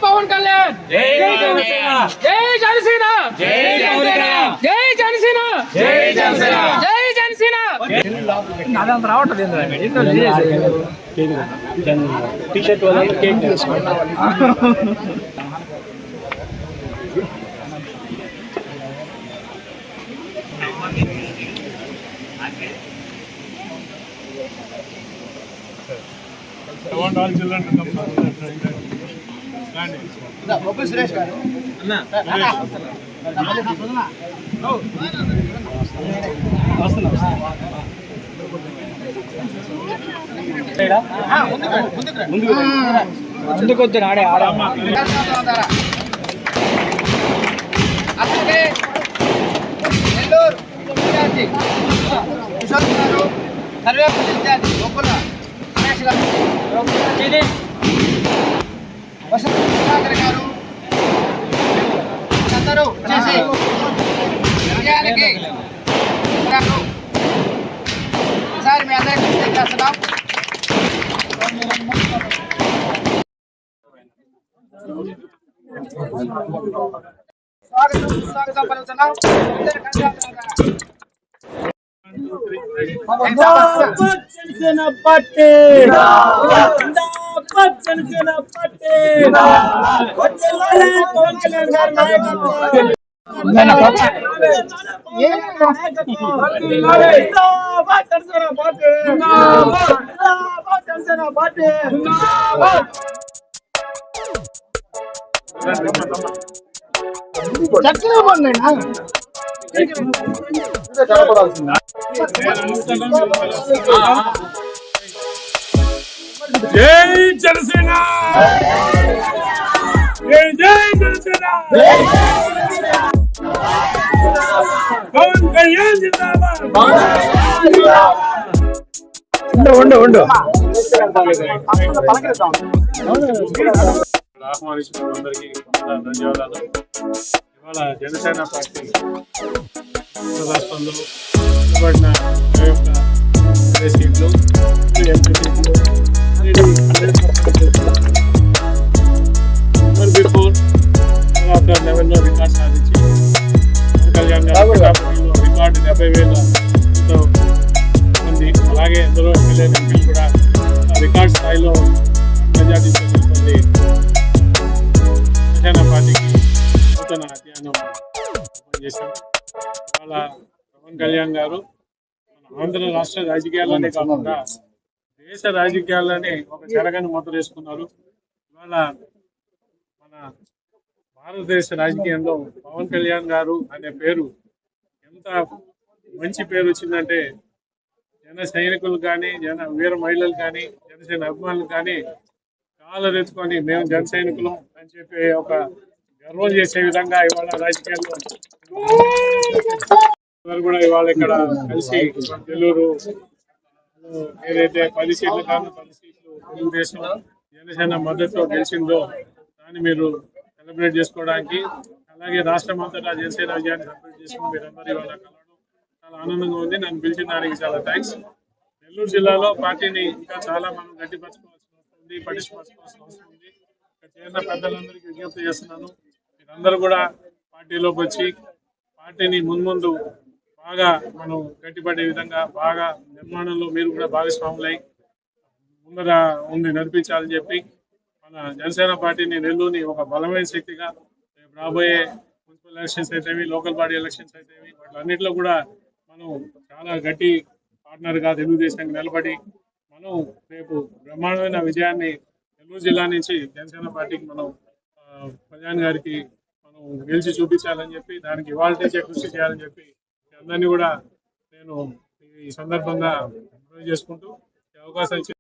పవన్ కళ్యాణ్ జై జనసేన జై జనసేన జై జనసేన జై జనసేన జై జనసేన జై జనసేన అదంత రావట్లేదు టీ షర్ట్ వల్ల కేక్ తీసుకోండి all children to come Suresh గారు ముందుకు వద్దు ఆడే ఆడమ్మా అలాగే నెల్లూరు ఇన్ఛార్జి కిషోర్ గారు సర్వేపల్లి ఇన్ఛార్జి గోకుల గణేష్ గారు వసంత్ గారు అందరూ చేసి విజయానికి ఈసారి మీ అందరికీ చేస్తున్నాం. స్వాగతం పలుకుతున్నాం. జనసేన పార్టీ జనసేన పార్టీ పవన్ కళ్యాణ్ గారి నాయకత్వం జై జనసేన జై జై జనసేన పవన్ కళ్యాణ్ జిందాబాద్ ఉండు ఆహ్వానించిన అందరికీ ధన్యవాదాలు. ఇవాళ జనసేన పార్టీ రాష్ట్రంలో నిలబడిన సీట్లు బిఫోర్ ఆఫ్టర్ లెవెల్లో రికార్డ్ సాధించి పవన్ కళ్యాణ్ గారు రికార్డు 70,000 మంది, అలాగే ఎందరో ఎమ్మెల్యే ఎంపీలు కూడా రికార్డ్ స్థాయిలో మెజార్టీ చెందుతుంది. జనసేన పార్టీకి నూతన అధ్యయనం చేశాం. ఇవాళ పవన్ కళ్యాణ్ గారు ఆంధ్ర రాష్ట్ర రాజకీయాల్లోనే కాకుండా దేశ రాజకీయాల్లోనే ఒక చెరగని ముద్ర వేసుకున్నారు. ఇవాళ మన భారతదేశ రాజకీయంలో పవన్ కళ్యాణ్ గారు అనే పేరు ఎంత మంచి పేరు వచ్చిందంటే జన సైనికులు కానీ వీర మహిళలు కానీ జనసేన అభిమానులు కానీ కాళ్ళరెత్తుకొని మేము జన సైనికులు అని చెప్పి ఒక గర్వం చేసే విధంగా ఇవాళ రాజకీయాల్లో కూడా ఇవాళ ఇక్కడ కలిసి నెల్లూరు ఏదైతే 10 సీట్లు కాదు 10 సీట్లు తెలుగుదేశం జనసేన మద్దతుతో గెలిచిందో దాన్ని మీరు సెలబ్రేట్ చేసుకోవడానికి, అలాగే రాష్ట్రం అంతటా జనసేన విజయాన్ని సెలబ్రేట్ చేసుకుని మీరందరూ ఇవాళ కలవడం చాలా ఆనందంగా ఉంది. నన్ను పిలిచిన దానికి చాలా థ్యాంక్స్. నెల్లూరు జిల్లాలో పార్టీని ఇంకా చాలా మనం గట్టిపరచుకోవాల్సిన అవసరం ఉంది, పటిష్టపరచుకోవాల్సిన అవసరం ఉంది. ఇక్కడ చేరిన పెద్దలందరికీ విజ్ఞప్తి చేస్తున్నాను, మీరందరూ కూడా పార్టీలోకి వచ్చి పార్టీని ముందు బాగా మనం గట్టిపడే విధంగా బాగా నిర్మాణంలో మీరు కూడా భాగస్వాములై ముందర ఉంది నడిపించాలని చెప్పి మన జనసేన పార్టీని నెల్లూరుని ఒక బలమైన శక్తిగా రాబోయే మున్సిపల్ ఎలక్షన్స్ అయితేవి, లోకల్ బాడీ ఎలక్షన్స్ అయితేవి, వాటిలన్నింటిలో కూడా మనం చాలా గట్టి పార్ట్నర్గా తెలుగుదేశానికి నిలబడి మనం రేపు బ్రహ్మాండమైన విజయాన్ని నెల్లూరు జిల్లా నుంచి జనసేన పార్టీకి మనం కళ్యాణ్ గారికి మనం గెలిచి చూపించాలని చెప్పి దానికి ఇవాళ నుంచే కృషి చేయాలని చెప్పి అందరినీ కూడా నేను ఈ సందర్భంగా చేసుకుంటూ అవకాశం